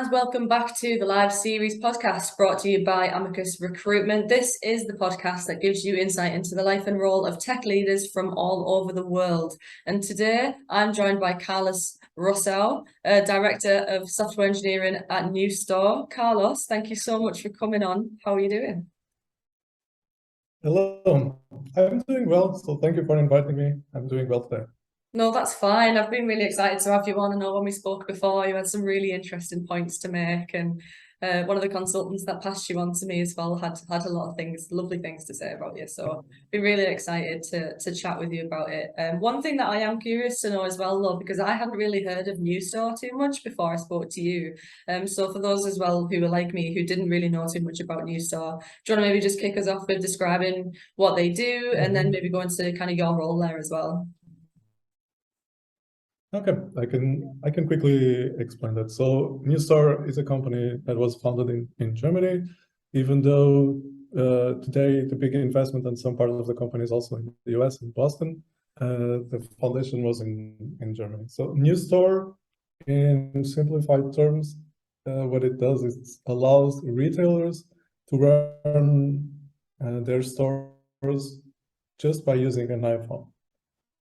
and welcome back to the live series podcast brought to you by Amicus Recruitment. This is the podcast that gives you insight into the life and role of tech leaders from all over the world. And today I'm joined by Carlos Rossell, Director of Software Engineering at Newstore. Carlos, thank you so much for coming on. How are you doing? Hello, I'm doing well, so thank you for inviting me. I'm doing well today. No, that's fine. I've been really excited to have you on. I know when we spoke before, you had some really interesting points to make, and one of the consultants that passed you on to me as well had a lot of things, lovely things to say about you. So I've been really excited to chat with you about it. One thing that I am curious to know as well, though, because I hadn't really heard of Newstore too much before I spoke to you. So for those as well who are like me, who didn't really know too much about Newstore, do you want to maybe just kick us off with describing what they do, and then maybe go into kind of your role there as well? Okay, I can quickly explain that. So Newstore is a company that was founded in Germany, even though today the big investment and some part of the company is also in the US, in Boston. The foundation was in Germany. So Newstore, in simplified terms, what it does is it allows retailers to run their stores just by using an iPhone.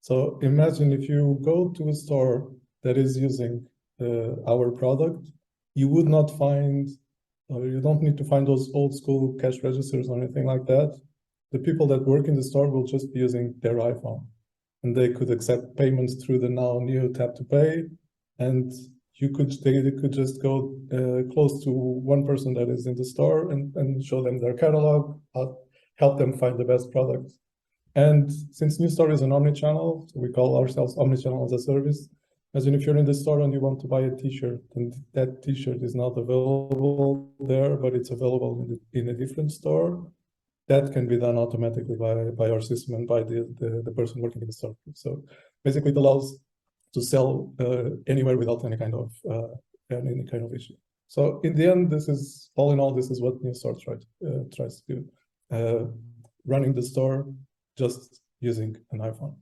So imagine if you go to a store that is using our product, you would not find, or you don't need to find those old school cash registers or anything like that. The people that work in the store will just be using their iPhone, and they could accept payments through the now new tap to pay, and they could just go close to one person that is in the store and show them their catalog, help them find the best products. And since Newstore is an omni-channel, so we call ourselves omni-channel as a service. Imagine if you're in the store and you want to buy a t-shirt, and that t-shirt is not available there, but it's available in a different store. That can be done automatically by our system and by the person working in the store. So basically it allows to sell anywhere without any kind of issue. So in the end, this is all in all, this is what Newstore tries to do. Running the store just using an iPhone.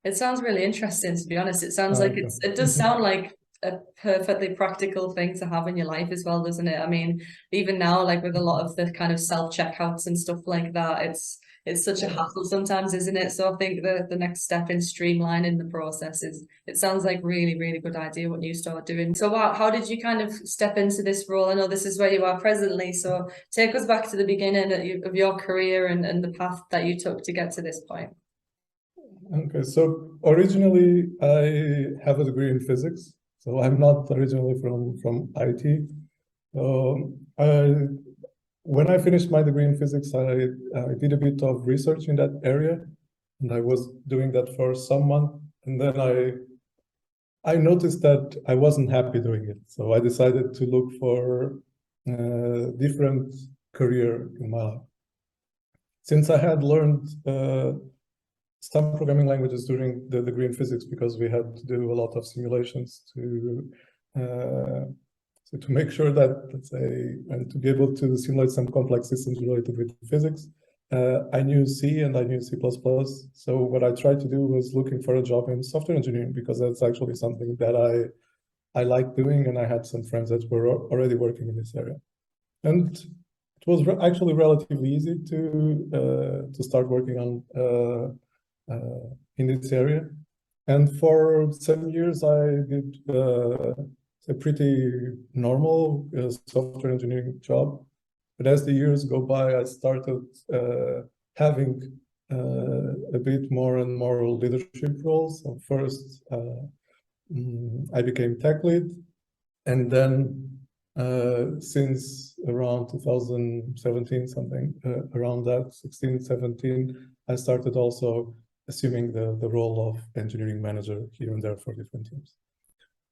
It sounds really interesting, to be honest. It sounds like it does sound like a perfectly practical thing to have in your life as well, doesn't it? I mean, even now, like with a lot of the kind of self-checkouts and stuff like that, it's such a hassle sometimes, isn't it? So I think the next step in streamlining the process is, it sounds like really, really good idea what Newstore are doing. So how did you kind of step into this role? I know this is where you are presently, so take us back to the beginning of your career and the path that you took to get to this point. Okay, so originally I have a degree in physics, so I'm not originally from IT. When I finished my degree in physics, I did a bit of research in that area, and I was doing that for some months, and then I noticed that I wasn't happy doing it. So I decided to look for a different career in my life. Since I had learned some programming languages during the degree in physics, because we had to do a lot of simulations to make sure that, let's say, and to be able to simulate some complex systems related with physics. I knew C and I knew C++. So what I tried to do was looking for a job in software engineering, because that's actually something that I like doing, and I had some friends that were already working in this area. And it was actually relatively easy to start working on in this area. And for 7 years, I did a pretty normal software engineering job. But as the years go by, I started having a bit more and more leadership roles. So first, I became tech lead. And then since around 2017, something around that, 16, 17, I started also assuming the role of engineering manager here and there for different teams.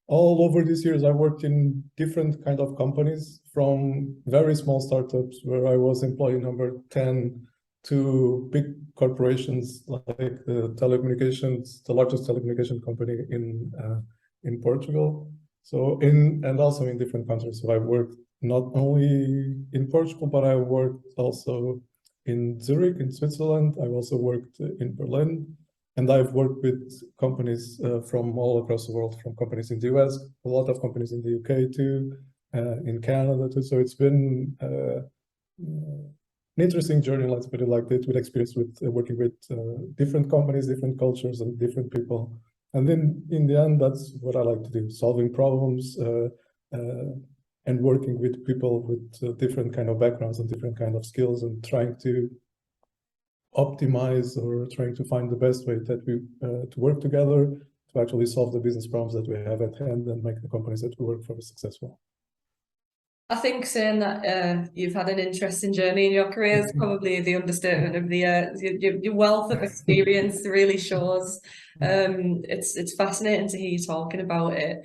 All over these years, I worked in different kind of companies, from very small startups where I was employee number 10 to big corporations like the largest telecommunication company in Portugal. So and also in different countries. So I worked not only in Portugal, but I worked also in Zurich, in Switzerland. I also worked in Berlin, And I've worked with companies from all across the world, from companies in the US, a lot of companies in the UK too, in Canada too. So it's been an interesting journey, let's put it like that, with experience with working with different companies, different cultures, and different people. And then in the end, that's what I like to do: solving problems and working with people with different kind of backgrounds and different kind of skills, and trying to optimize or trying to find the best way that we to work together to actually solve the business problems that we have at hand and make the companies that we work for successful. I think saying that you've had an interesting journey in your career is probably the understatement of the year. Your wealth of experience really shows. It's fascinating to hear you talking about it.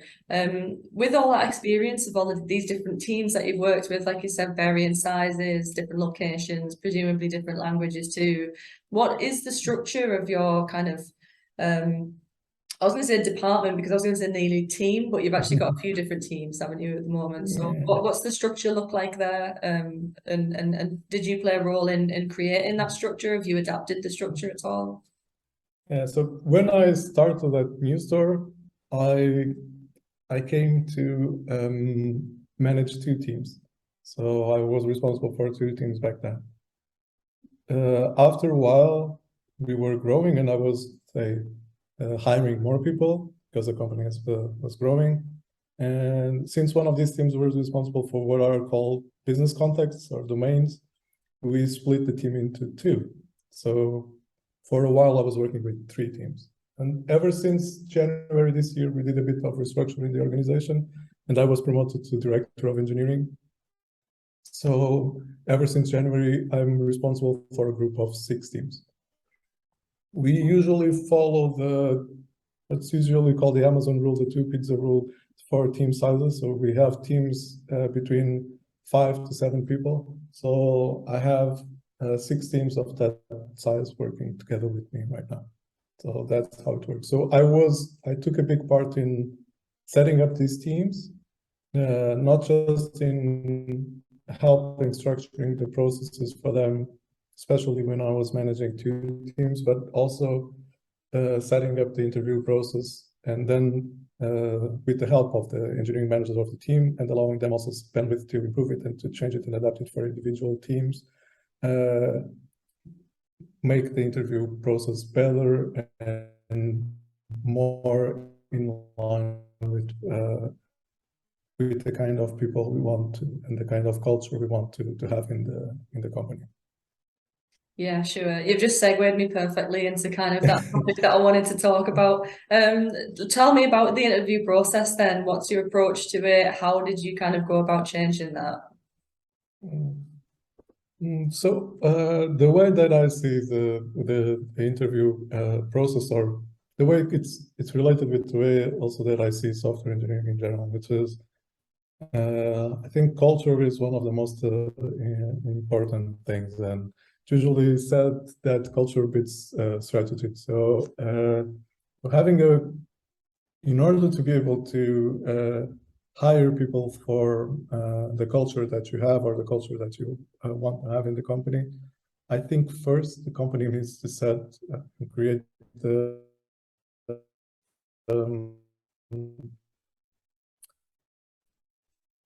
With all that experience of all of these different teams that you've worked with, like you said, varying sizes, different locations, presumably different languages too. What is the structure of your kind of I was going to say department because I was going to say nearly team, but you've actually got a few different teams, haven't you, at the moment? So what's the structure look like there? And did you play a role in creating that structure? Have you adapted the structure at all? Yeah, so when I started at Newstore, I came to manage two teams. So I was responsible for two teams back then. After a while, we were growing, and I was, say, hiring more people because the company was growing. And since one of these teams was responsible for what are called business contexts or domains, we split the team into two. So for a while, I was working with three teams. And ever since January this year, we did a bit of restructuring in the organization, and I was promoted to director of engineering. So ever since January, I'm responsible for a group of 6 teams. We usually follow what's usually called the Amazon rule, the 2 pizza rule for team sizes. So we have teams between 5 to 7 people. So I have 6 teams of that size working together with me right now. So that's how it works. So I took a big part in setting up these teams, not just in helping structuring the processes for them, especially when I was managing 2 teams, but also setting up the interview process, and then with the help of the engineering managers of the team, and allowing them also bandwidth to improve it and to change it and adapt it for individual teams, make the interview process better and more in line with the kind of people we want to, and the kind of culture we want to have in the company. Yeah, sure. You've just segued me perfectly into kind of that topic that I wanted to talk about. Tell me about the interview process then. What's your approach to it? How did you kind of go about changing that? So the way that I see the interview process, or the way it's related with the way also that I see software engineering in general, which is I think culture is one of the most important things, and it's usually said that culture beats strategy. So in order to be able to hire people for the culture that you have or the culture that you want to have in the company, I think first the company needs to set and create the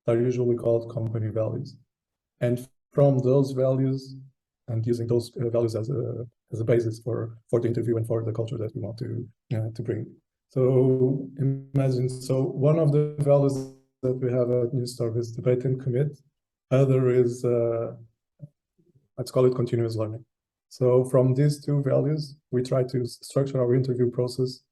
are usually called company values, and from those values and using those values as a basis for the interview and for the culture that we want to bring. So imagine, one of the values that we have at Newstore is debate and commit. Other is let's call it continuous learning. So from these 2 values, we try to structure our interview process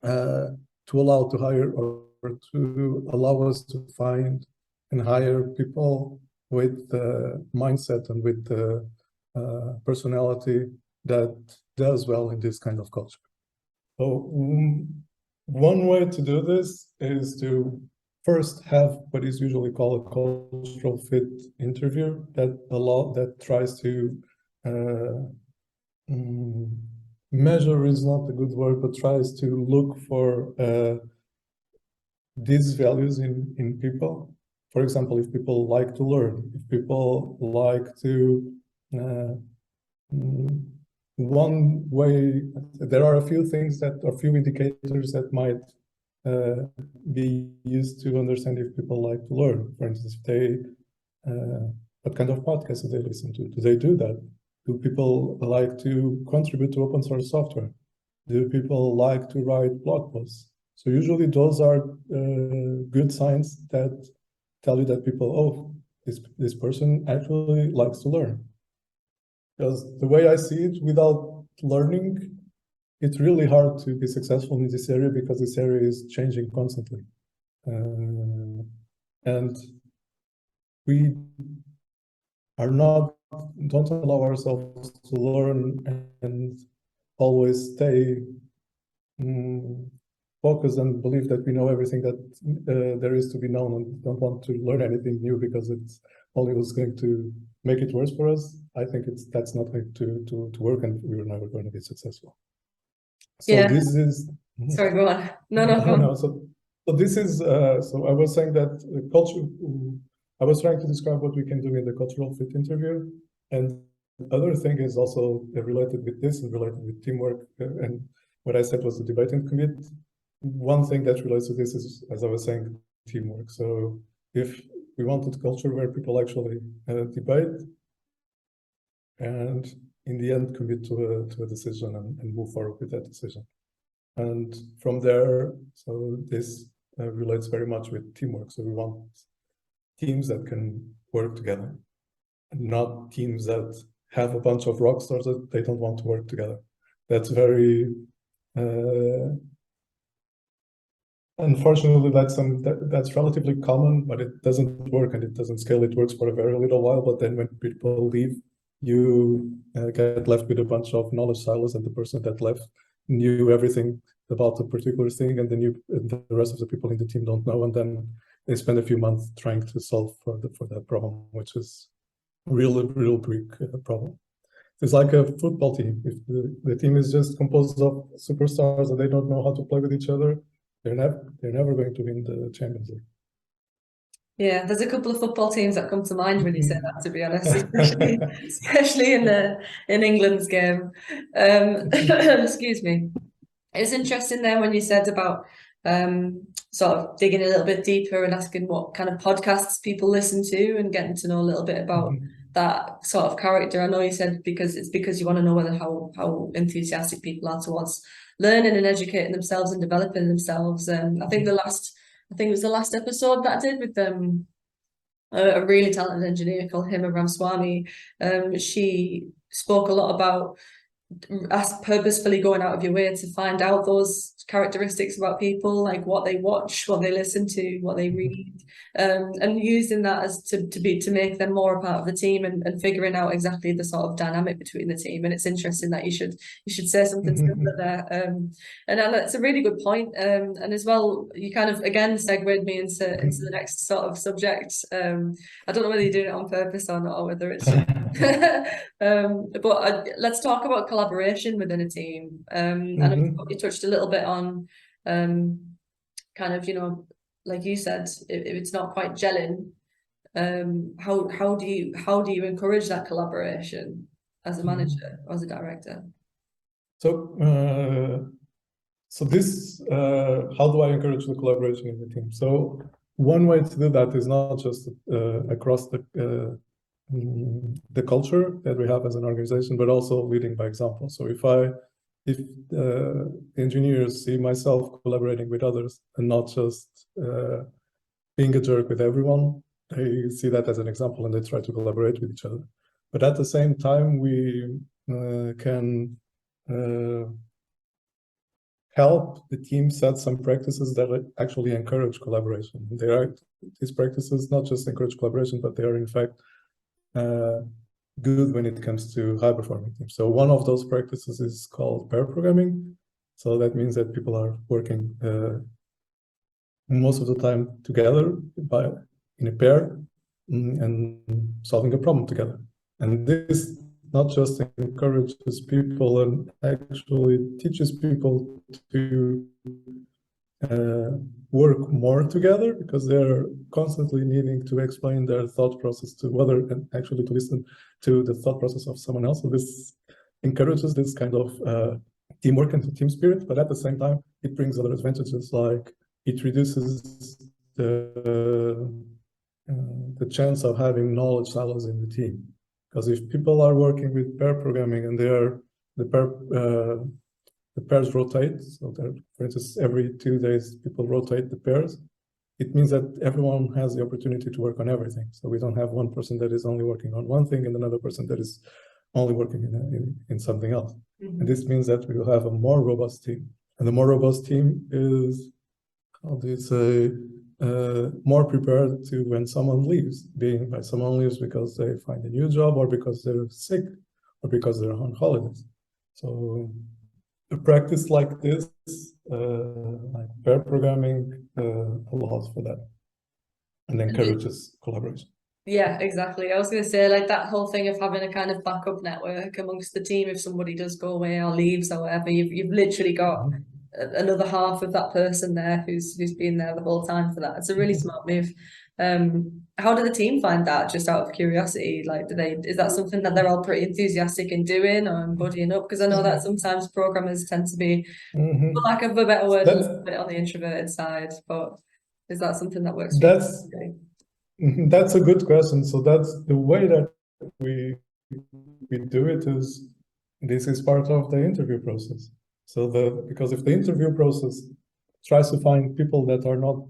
to allow to hire or to allow us to find and hire people with the mindset and with the personality that does well in this kind of culture. So one way to do this is to first have what is usually called a cultural fit interview that tries to measure is not a good word, but tries to look for these values in people. For example, if people like to learn, if people like to one way, there are a few things that, or few indicators that might be used to understand if people like to learn. For instance, if they, what kind of podcasts do they listen to? Do they do that? Do people like to contribute to open source software? Do people like to write blog posts? So usually those are good signs that tell you that people, oh, this person actually likes to learn. Because the way I see it, without learning, it's really hard to be successful in this area because this area is changing constantly. And we don't allow ourselves to learn and always stay focused and believe that we know everything that there is to be known, and don't want to learn anything new because it's only was going to make it worse for us. I think that's not going to work, and we're never going to be successful. So Yeah. this is. Sorry, go on. No, go on. No. So this is. So I was saying that culture. I was trying to describe what we can do in the cultural fit interview, and the other thing is also related with this and related with teamwork. And what I said was the debate and commit. One thing that relates to this is, as I was saying, teamwork. So if we wanted a culture where people actually debate and in the end commit to a decision and move forward with that decision. And from there, so this relates very much with teamwork. So we want teams that can work together, and not teams that have a bunch of rock stars that they don't want to work together. That's very unfortunately, that's relatively common, but it doesn't work and it doesn't scale. It works for a very little while, but then when people leave, you get left with a bunch of knowledge silos, and the person that left knew everything about a particular thing, and then the rest of the people in the team don't know, and then they spend a few months trying to solve for that problem, which is a real big problem. It's like a football team. If the team is just composed of superstars and they don't know how to play with each other, they're never going to win the Champions League. Yeah, there's a couple of football teams that come to mind when you say that, to be honest, especially in England's game. Excuse me. It's interesting there when you said about sort of digging a little bit deeper and asking what kind of podcasts people listen to and getting to know a little bit about that sort of character. I know you said because you want to know how enthusiastic people are towards learning and educating themselves and developing themselves. I think it was the last episode that I did with a really talented engineer called Hima Ramswamy. She spoke a lot about purposefully going out of your way to find out those characteristics about people, like what they watch, what they listen to, what they read, and using that as to make them more a part of the team and figuring out exactly the sort of dynamic between the team. And it's interesting that you should say something similar there. And that's a really good point. And as well, you kind of again segued me into the next sort of subject. I don't know whether you're doing it on purpose or not, or whether it's but let's talk about collaboration within a team. And you touched a little bit on kind of, like you said, if it's not quite gelling, how do you encourage that collaboration as a manager or as a director? So this how do I encourage the collaboration in the team? So one way to do that is not just across the culture that we have as an organization, but also leading by example. So if engineers see myself collaborating with others and not just being a jerk with everyone, they see that as an example and they try to collaborate with each other. But at the same time, we can help the team set some practices that actually encourage collaboration. These practices not just encourage collaboration, but they are in fact good when it comes to high-performing teams. So one of those practices is called pair programming. So that means that people are working most of the time together in a pair and solving a problem together. And this not just encourages people and actually teaches people to work more together, because they're constantly needing to explain their thought process to other and actually to listen to the thought process of someone else. So this encourages this kind of teamwork and team spirit, but at the same time, it brings other advantages, like it reduces the chance of having knowledge silos in the team. Because if people are working with pair programming and the pairs rotate, so that, for instance, every 2 days people rotate the pairs, it means that everyone has the opportunity to work on everything. So we don't have one person that is only working on one thing and another person that is only working in something else. Mm-hmm. And this means that we will have a more robust team. And the more robust team is, how do you say, more prepared to when someone leaves, being by someone leaves because they find a new job or because they're sick or because they're on holidays. So a practice like this, like pair programming, allows for that and encourages collaboration. Yeah, exactly. I was going to say, like, that whole thing of having a kind of backup network amongst the team if somebody does go away or leaves or whatever, you've literally got another half of that person there who's been there the whole time for that. It's a really smart move. How do the team find that, just out of curiosity? Like, is that something that they're all pretty enthusiastic in doing or buddying up? Because I know that sometimes programmers tend to be, for lack of a better word, a little bit on the introverted side, but is that something that works for you? That's a good question. So that's the way that we do it. Is this is part of the interview process. So because if the interview process tries to find people that are not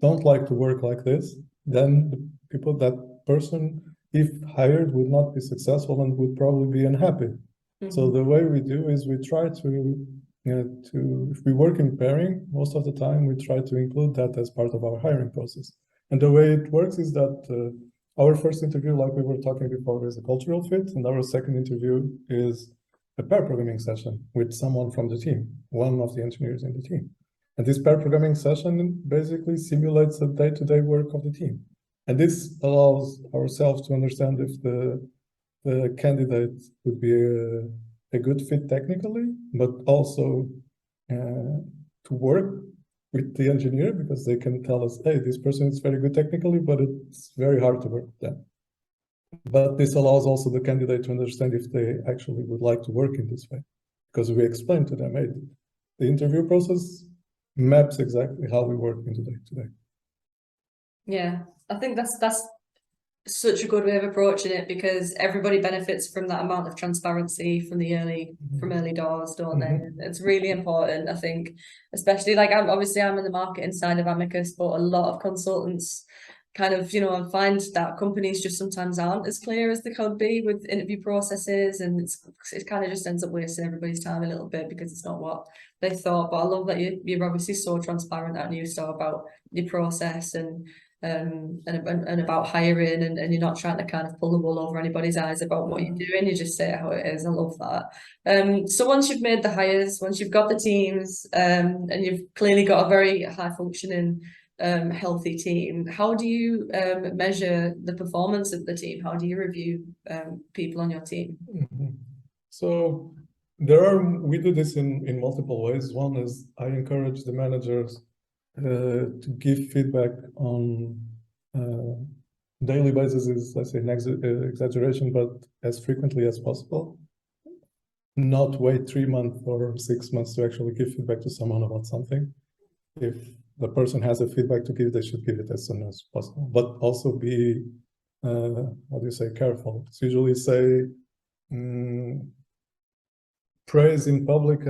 don't like to work like this, then that person, if hired, would not be successful and would probably be unhappy. Mm-hmm. So the way we do is we try to if we work in pairing, most of the time we try to include that as part of our hiring process. And the way it works is that our first interview, like we were talking before, is a cultural fit, and our second interview is a pair programming session with someone from the team, one of the engineers in the team. And this pair programming session basically simulates the day-to-day work of the team. And this allows ourselves to understand if the candidate would be a good fit technically, but also to work with the engineer, because they can tell us, hey, this person is very good technically, but it's very hard to work with them. But this allows also the candidate to understand if they actually would like to work in this way, because we explain to them, hey, the interview process maps exactly how we work in day-to-day. Yeah, I think that's such a good way of approaching it, because everybody benefits from that amount of transparency from early doors, don't they? It's really important, I think, especially like I'm in the marketing side of Amicus, but a lot of consultants kind of, find that companies just sometimes aren't as clear as they could be with interview processes, and it kind of just ends up wasting everybody's time a little bit because it's not what they thought. But I love that you're obviously so transparent at Newstar about your process and about hiring, and you're not trying to kind of pull the wool over anybody's eyes about what you're doing. You just say how it is. I love that. So once you've made the hires, once you've got the teams, and you've clearly got a very high functioning healthy team, how do you measure the performance of the team? How do you review people on your team? So we do this in multiple ways. One is I encourage the managers to give feedback on daily basis is, let's say, an exaggeration, but as frequently as possible. Not wait 3 months or 6 months to actually give feedback to someone about something. If the person has a feedback to give, they should give it as soon as possible, but also be, careful. It's usually say, praise in public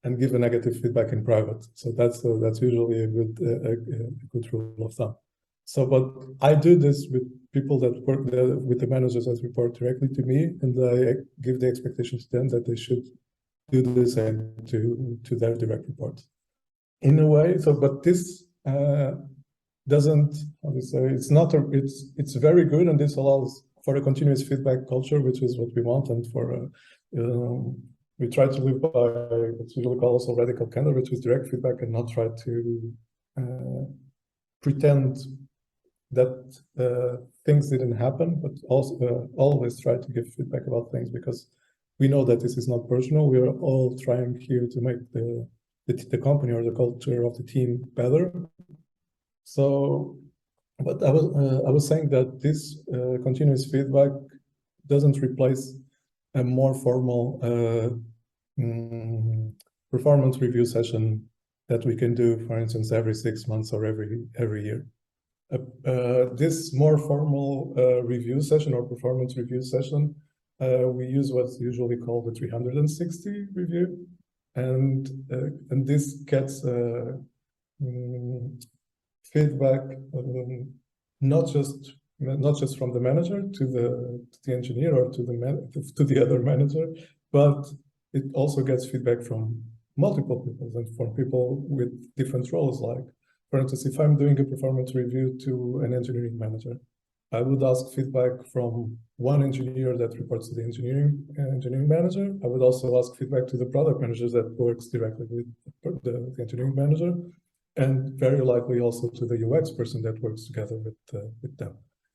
and give a negative feedback in private. So that's usually a good rule of thumb. So, but I do this with people that work with the managers that report directly to me, and I give the expectation to them that they should do the same to their direct reports. In a way, but this doesn't, it's very good, and this allows for a continuous feedback culture, which is what we want, and for we try to live by what's usually called also radical candor, which is direct feedback, and not try to pretend that things didn't happen, but also always try to give feedback about things, because we know that this is not personal. We are all trying here to make the company or the culture of the team better. So, but I was saying that this continuous feedback doesn't replace a more formal performance review session that we can do, for instance, every 6 months or every year. This more formal review session or performance review session, we use what's usually called the 360 review, and this gets feedback not just from the manager to the engineer or to the other manager, but it also gets feedback from multiple people and from people with different roles. Like, for instance, if I'm doing a performance review to an engineering manager, I would ask feedback from one engineer that reports to the engineering manager. I would also ask feedback to the product manager that works directly with the engineering manager, and very likely also to the UX person that works together with them.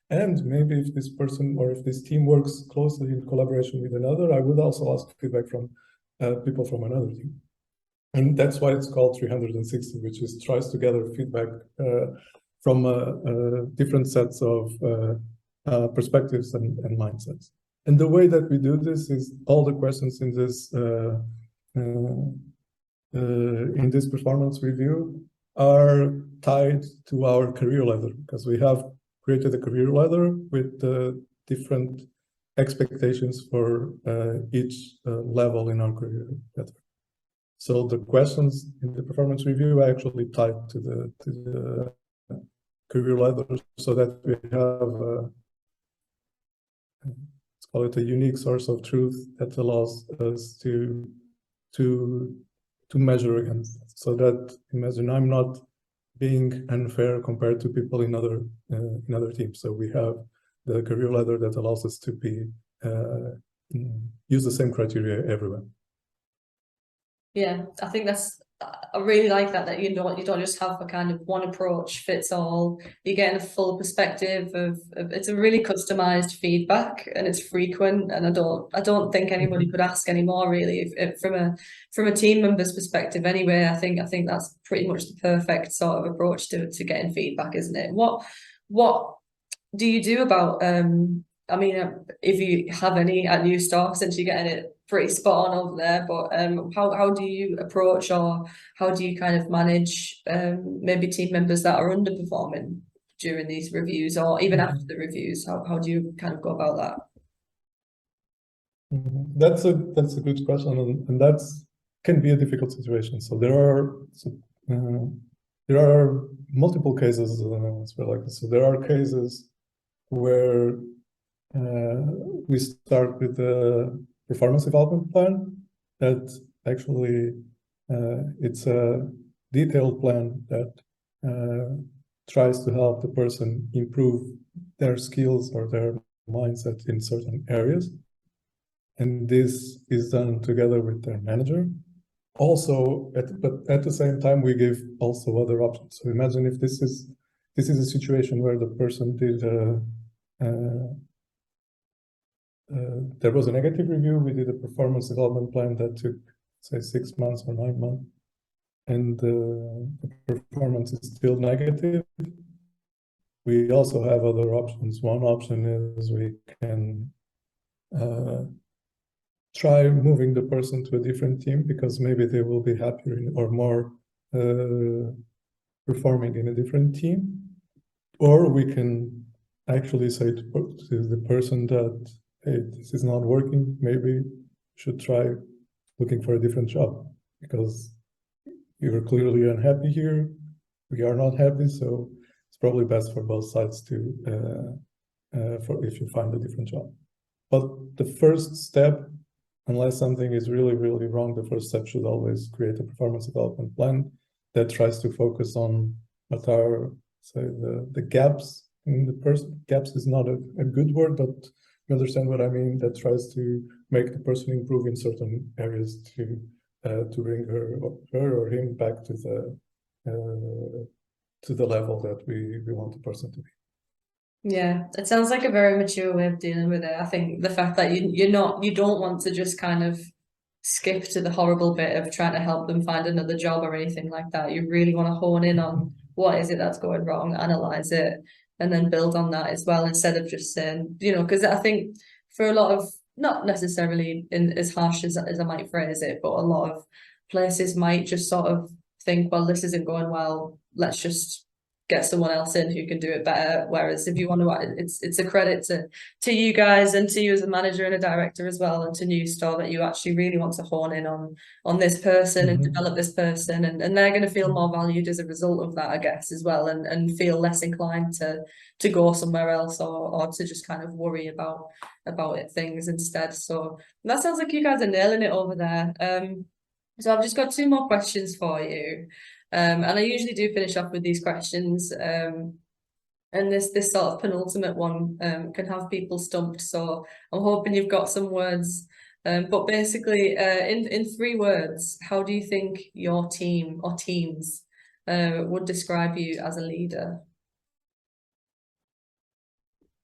And maybe if this person or if this team works closely in collaboration with another, I would also ask feedback from people from another team. And that's why it's called 360, which is tries to gather feedback from different sets of perspectives and mindsets. And the way that we do this is all the questions in this performance review are tied to our career ladder, because we have created a career ladder with different expectations for each level in our career ladder. So the questions in the performance review are actually tied to the career ladder, so that we have let's call it a unique source of truth that allows us to measure against. So that, imagine, I'm not being unfair compared to people in other teams. So we have the career ladder that allows us to use the same criteria everywhere. Yeah, I think I really like that you don't just have a kind of one approach fits all. You're getting a full perspective of it's a really customized feedback, and it's frequent, and I don't think anybody could ask any more, really, if from a team member's perspective anyway. I think that's pretty much the perfect sort of approach to getting feedback, isn't it? What do you do about I mean, if you have any at Newstar, since you're getting it pretty spot on over there, but how do you approach, or how do you kind of manage maybe team members that are underperforming during these reviews, or even after the reviews? How do you kind of go about that? That's a good question, and that's can be a difficult situation. So there are multiple cases like this. So there are cases where we start with the performance development plan that actually it's a detailed plan that tries to help the person improve their skills or their mindset in certain areas. And this is done together with their manager. Also, but at the same time, we give also other options. So imagine if this is a situation where the person did there was a negative review. We did a performance development plan that took, say, 6 months or 9 months, and the performance is still negative. We also have other options. One option is we can try moving the person to a different team, because maybe they will be happier or more performing in a different team. Or we can actually say to the person that, hey, this is not working, maybe you should try looking for a different job, because you're clearly unhappy here, we are not happy, so it's probably best for both sides to if you find a different job. But the first step, unless something is really, really wrong, the first step should always create a performance development plan that tries to focus on what are, say, the gaps in the person. Gaps is not a good word, but you understand what I mean. That tries to make the person improve in certain areas to bring her or him back to the level that we want the person to be. Yeah, it sounds like a very mature way of dealing with it. I think the fact that you don't want to just kind of skip to the horrible bit of trying to help them find another job or anything like that. You really want to hone in on what is it that's going wrong, analyze it, and then build on that as well, instead of just saying, because I think for a lot of, not necessarily in as harsh as I might phrase it, but a lot of places might just sort of think, well, this isn't going well, let's just get someone else in who can do it better. Whereas if you want to, it's a credit to you guys and to you as a manager and a director as well, and to Newstar, that you actually really want to hone in on this person and develop this person, and they're going to feel more valued as a result of that, I guess, as well, and feel less inclined to go somewhere else, or to just kind of worry about things instead. So that sounds like you guys are nailing it over there. So I've just got 2 more questions for you. And I usually do finish off with these questions. And this sort of penultimate one can have people stumped. So I'm hoping you've got some words. But basically, in 3 words, how do you think your team or teams would describe you as a leader?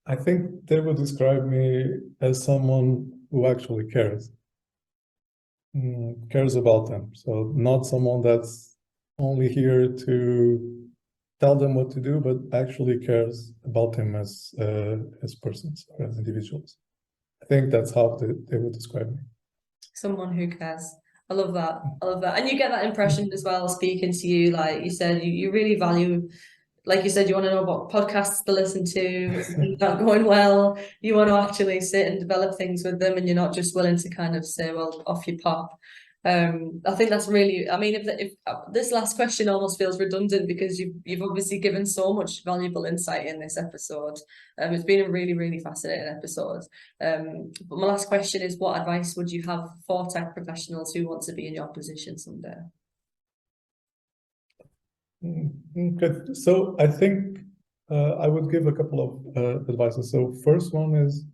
I think they would describe me as someone who actually cares about them. So not someone that's only here to tell them what to do, but actually cares about them as persons or as individuals. I think that's how they would describe me. Someone who cares. I love that. I love that. And you get that impression as well, speaking to you. Like you said, you really value, like you said, you want to know what podcasts to listen to, things aren't going well. You want to actually sit and develop things with them, and you're not just willing to kind of say, well, off you pop. I think that's really, I mean, if this last question almost feels redundant, because you've obviously given so much valuable insight in this episode. It's been a really, really fascinating episode. But my last question is, what advice would you have for tech professionals who want to be in your position someday? Good. So I think I would give a couple of advices. So first one is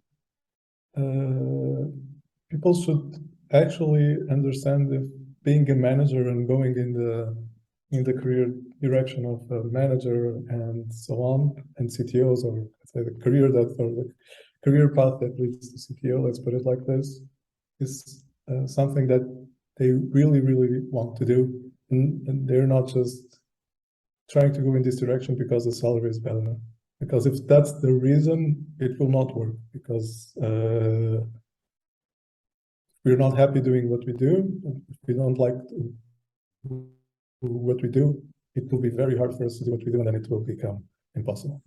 people should actually understand if being a manager and going in the career direction of a manager and so on, and CTOs, or let's say the career path that leads to CTO, let's put it like this, is something that they really, really want to do, and they're not just trying to go in this direction because the salary is better. Because if that's the reason, it will not work, because we're not happy doing what we do. If we don't like what we do, it will be very hard for us to do what we do, and then it will become impossible.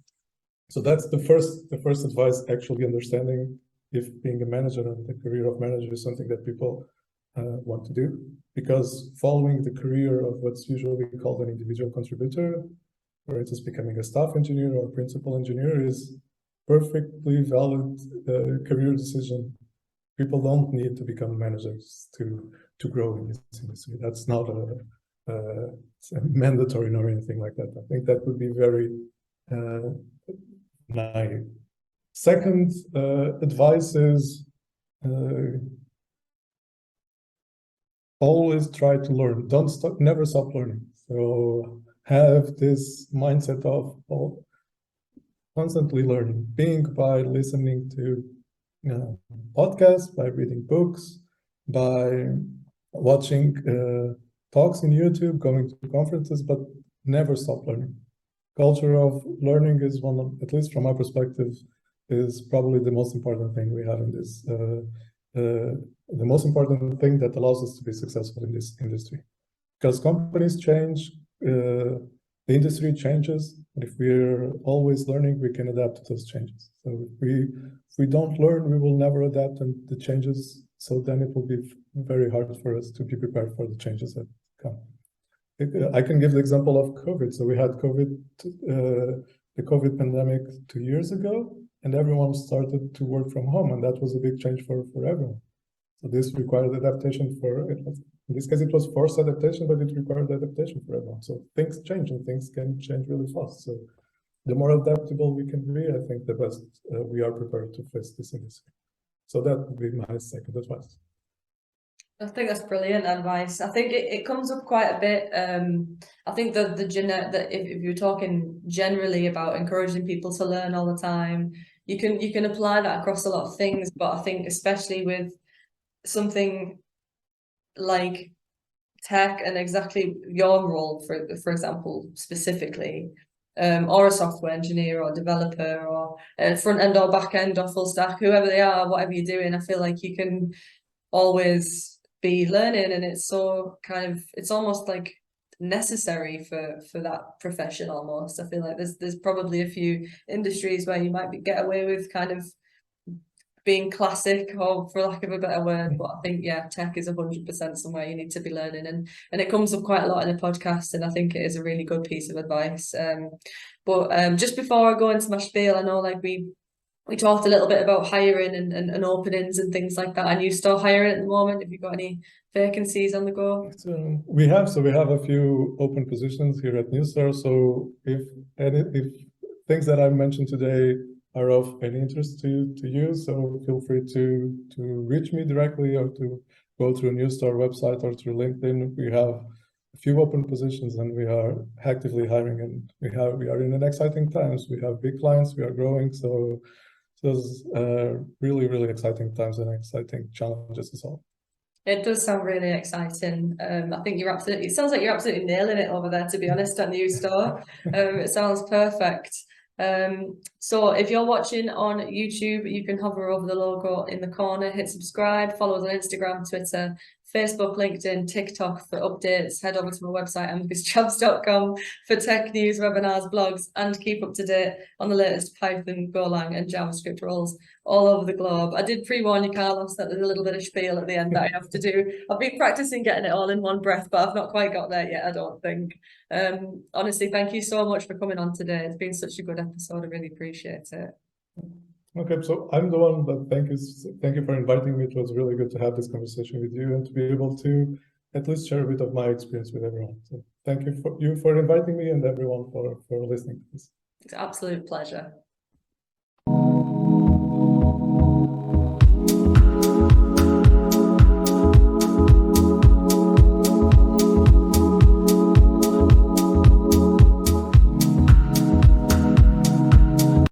So that's the first advice, actually understanding if being a manager and the career of manager is something that people want to do. Because following the career of what's usually called an individual contributor, for instance, becoming a staff engineer or principal engineer, is perfectly valid career decision. People don't need to become managers to grow in this industry. That's not a mandatory or anything like that. I think that would be very naive. Second advice is always try to learn. Never stop learning. So have this mindset of constantly learning, being by listening to podcasts, by reading books, by watching talks in YouTube, going to conferences, but never stop learning. Culture of learning is one of, at least from my perspective, is probably the most important thing we have in this, the most important thing that allows us to be successful in this industry. Because companies change, the industry changes, but if we're always learning, we can adapt to those changes. So if we don't learn, we will never adapt to the changes. So then it will be very hard for us to be prepared for the changes that come. I can give the example of COVID. So we had the COVID pandemic 2 years ago, and everyone started to work from home, and that was a big change for everyone. So this required adaptation in this case, it was forced adaptation, but it required adaptation for everyone. So things change, and things can change really fast. So the more adaptable we can be, I think the best we are prepared to face this industry. So that would be my second advice. I think that's brilliant advice. I think it comes up quite a bit. I think that if you're talking generally about encouraging people to learn all the time, you can apply that across a lot of things. But I think especially with something like tech and exactly your role, for example, specifically, or a software engineer or developer or front end or back end or full stack, whoever they are, whatever you're doing, I feel like you can always be learning, and it's so kind of, it's almost like necessary for that profession almost. I feel like there's probably a few industries where you might get away with kind of being classic, or for lack of a better word, but I think tech is 100% somewhere you need to be learning, and it comes up quite a lot in the podcast, and I think it is a really good piece of advice. But just before I go into my spiel, I know like we talked a little bit about hiring and openings and things like that. And you still hiring at the moment? Have you got any vacancies on the go? So we have a few open positions here at Newstar. So if things that I mentioned today are of any interest to you, so feel free to reach me directly, or to go through Newstar website or through LinkedIn. We have a few open positions, and we are actively hiring, and we are in an exciting times. We have big clients, we are growing, so those really, really exciting times and exciting challenges as well. It does sound really exciting. I think it sounds like you're absolutely nailing it over there, to be honest, at Newstar. It sounds perfect. So if you're watching on YouTube, you can hover over the logo in the corner, hit subscribe, follow us on Instagram, Twitter, Facebook, LinkedIn, TikTok for updates. Head over to my website, ambiguousjobs.com, for tech news, webinars, blogs, and keep up to date on the latest Python, Golang, and JavaScript roles all over the globe. I did pre-warn you, Carlos, that there's a little bit of spiel at the end that I have to do. I've been practicing getting it all in one breath, but I've not quite got there yet, I don't think. Honestly, thank you so much for coming on today. It's been such a good episode. I really appreciate it. Okay, so I'm the one that thank you for inviting me. It was really good to have this conversation with you and to be able to at least share a bit of my experience with everyone. So thank you for inviting me, and everyone for listening to this. It's an absolute pleasure.